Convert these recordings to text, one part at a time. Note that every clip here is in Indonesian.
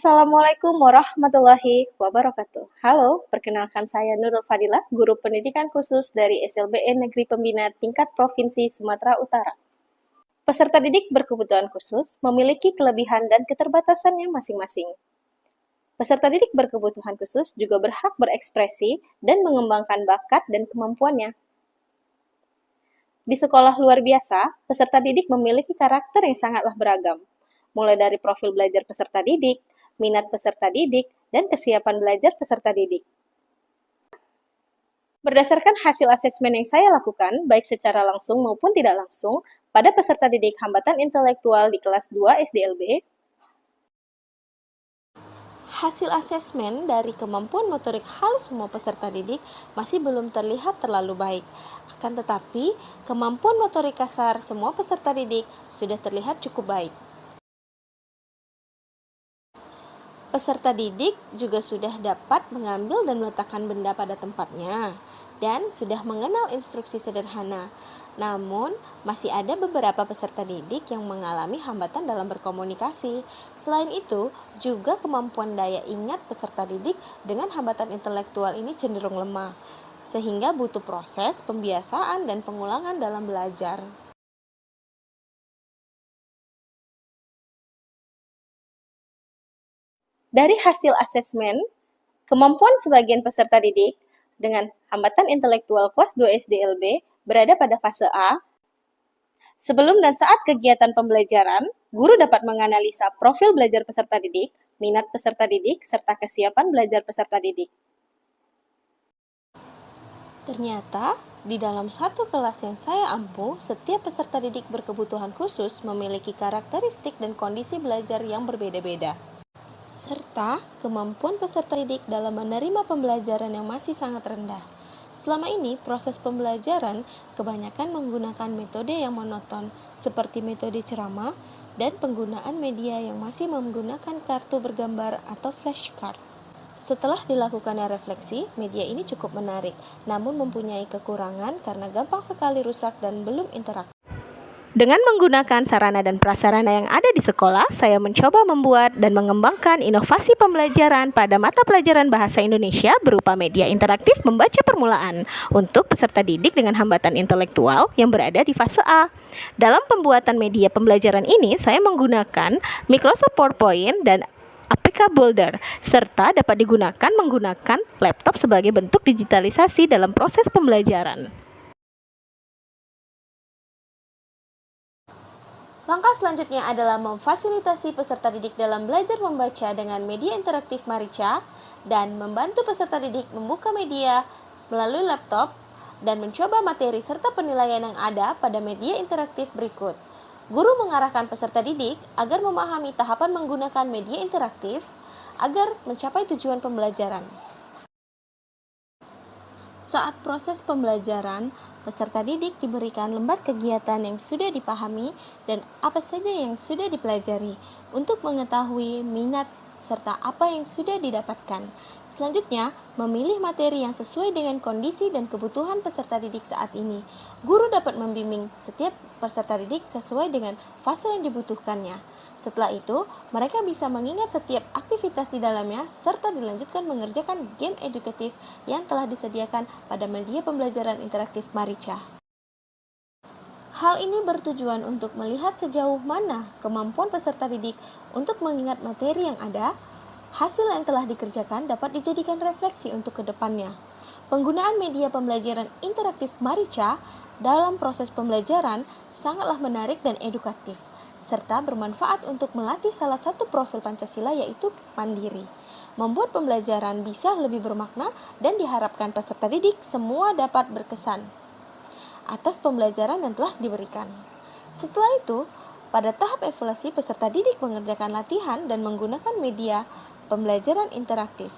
Assalamualaikum warahmatullahi wabarakatuh. Halo, perkenalkan saya Nurul Fadilah, Guru Pendidikan Khusus dari SLBN Negeri Pembina Tingkat Provinsi Sumatera Utara. Peserta didik berkebutuhan khusus memiliki kelebihan dan keterbatasannya masing-masing. Peserta didik berkebutuhan khusus juga berhak berekspresi dan mengembangkan bakat dan kemampuannya. Di sekolah luar biasa, peserta didik memiliki karakter yang sangatlah beragam, mulai dari profil belajar peserta didik, minat peserta didik, dan kesiapan belajar peserta didik. Berdasarkan hasil asesmen yang saya lakukan, baik secara langsung maupun tidak langsung, pada peserta didik hambatan intelektual di kelas 2 SDLB, hasil asesmen dari kemampuan motorik halus semua peserta didik masih belum terlihat terlalu baik. Akan tetapi, kemampuan motorik kasar semua peserta didik sudah terlihat cukup baik. Peserta didik juga sudah dapat mengambil dan meletakkan benda pada tempatnya dan sudah mengenal instruksi sederhana. Namun, masih ada beberapa peserta didik yang mengalami hambatan dalam berkomunikasi. Selain itu, juga kemampuan daya ingat peserta didik dengan hambatan intelektual ini cenderung lemah, sehingga butuh proses pembiasaan dan pengulangan dalam belajar. Dari hasil asesmen, kemampuan sebagian peserta didik dengan hambatan intelektual kelas 2 SDLB berada pada fase A. Sebelum dan saat kegiatan pembelajaran, guru dapat menganalisa profil belajar peserta didik, minat peserta didik, serta kesiapan belajar peserta didik. Ternyata, di dalam satu kelas yang saya ampu, setiap peserta didik berkebutuhan khusus memiliki karakteristik dan kondisi belajar yang berbeda-beda, serta kemampuan peserta didik dalam menerima pembelajaran yang masih sangat rendah. Selama ini, proses pembelajaran kebanyakan menggunakan metode yang monoton, seperti metode ceramah dan penggunaan media yang masih menggunakan kartu bergambar atau flashcard. Setelah dilakukannya refleksi, media ini cukup menarik, namun mempunyai kekurangan karena gampang sekali rusak dan belum interaktif. Dengan menggunakan sarana dan prasarana yang ada di sekolah, saya mencoba membuat dan mengembangkan inovasi pembelajaran pada mata pelajaran Bahasa Indonesia berupa media interaktif membaca permulaan untuk peserta didik dengan hambatan intelektual yang berada di fase A. Dalam pembuatan media pembelajaran ini, saya menggunakan Microsoft PowerPoint dan APK Boulder, serta dapat digunakan menggunakan laptop sebagai bentuk digitalisasi dalam proses pembelajaran. Langkah selanjutnya adalah memfasilitasi peserta didik dalam belajar membaca dengan media interaktif Marica dan membantu peserta didik membuka media melalui laptop dan mencoba materi serta penilaian yang ada pada media interaktif berikut. Guru mengarahkan peserta didik agar memahami tahapan menggunakan media interaktif agar mencapai tujuan pembelajaran. Saat proses pembelajaran, peserta didik diberikan lembar kegiatan yang sudah dipahami dan apa saja yang sudah dipelajari untuk mengetahui minat serta apa yang sudah didapatkan. Selanjutnya, memilih materi yang sesuai dengan kondisi dan kebutuhan peserta didik saat ini. Guru dapat membimbing setiap peserta didik sesuai dengan fase yang dibutuhkannya. Setelah itu, mereka bisa mengingat setiap aktivitas di dalamnya serta dilanjutkan mengerjakan game edukatif yang telah disediakan pada media pembelajaran interaktif Marica. Hal ini bertujuan untuk melihat sejauh mana kemampuan peserta didik untuk mengingat materi yang ada. Hasil yang telah dikerjakan dapat dijadikan refleksi untuk kedepannya. Penggunaan media pembelajaran interaktif Marica dalam proses pembelajaran sangatlah menarik dan edukatif, serta bermanfaat untuk melatih salah satu profil Pancasila, yaitu mandiri. Membuat pembelajaran bisa lebih bermakna dan diharapkan peserta didik semua dapat berkesan atas pembelajaran yang telah diberikan. Setelah itu, pada tahap evaluasi, peserta didik mengerjakan latihan dan menggunakan media pembelajaran interaktif.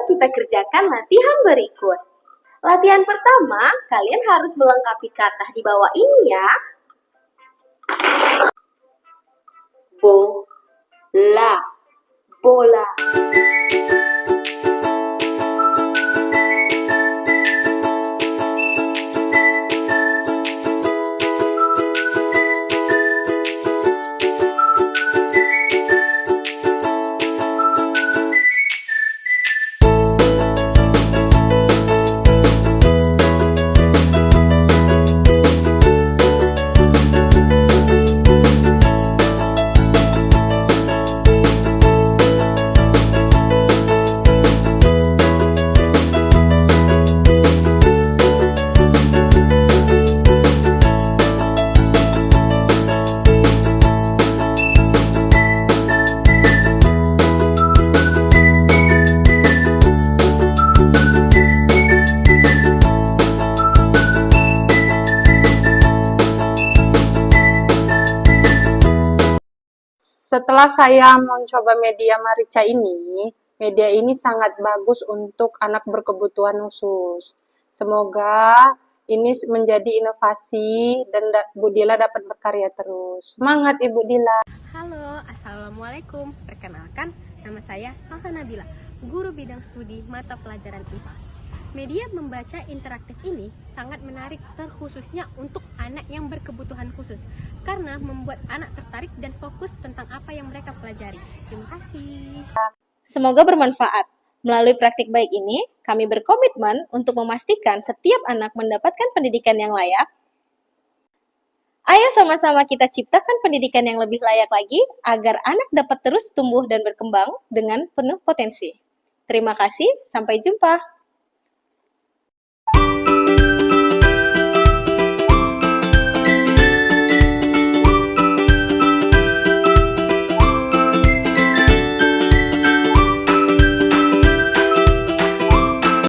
Kita kerjakan latihan berikut. Latihan pertama, kalian harus melengkapi kata di bawah ini ya. Bola, bola. Setelah saya mencoba media Marica ini, media ini sangat bagus untuk anak berkebutuhan khusus. Semoga ini menjadi inovasi dan Bu Dila dapat berkarya terus. Semangat Ibu Dila. Halo, Assalamualaikum. Perkenalkan, nama saya Salsa Nabila, guru bidang studi mata pelajaran IPA. Media membaca interaktif ini sangat menarik, terkhususnya untuk anak yang berkebutuhan khusus, karena membuat anak tertarik dan fokus tentang apa yang mereka pelajari. Terima kasih. Semoga bermanfaat. Melalui praktik baik ini, kami berkomitmen untuk memastikan setiap anak mendapatkan pendidikan yang layak. Ayo sama-sama kita ciptakan pendidikan yang lebih layak lagi agar anak dapat terus tumbuh dan berkembang dengan penuh potensi. Terima kasih, sampai jumpa.